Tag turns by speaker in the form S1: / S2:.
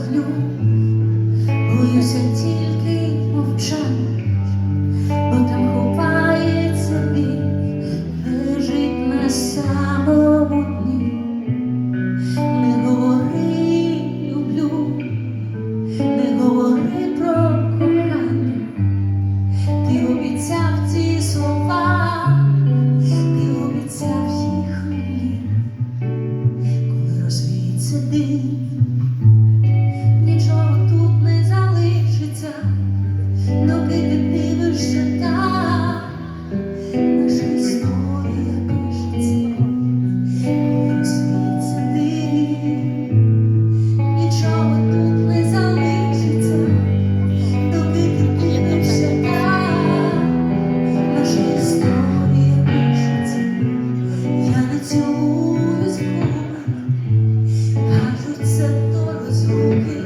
S1: вогню, боюся тільки мовчання, бо там ховається біль, лежить на самому дні. Не говори люблю, не говори про кохання, ти обіцяв ці слова, ти обіцяв їх мені, коли розвіється дим. Нічого тут не залишиться, доки ти дивишся так. Наша історія пишеться, коли розвіється дим. Нічого тут не залишиться, доки ти дивишся так. Наша історія пишеться, я не цілуюсь в губи, кажуть, це до розлуки.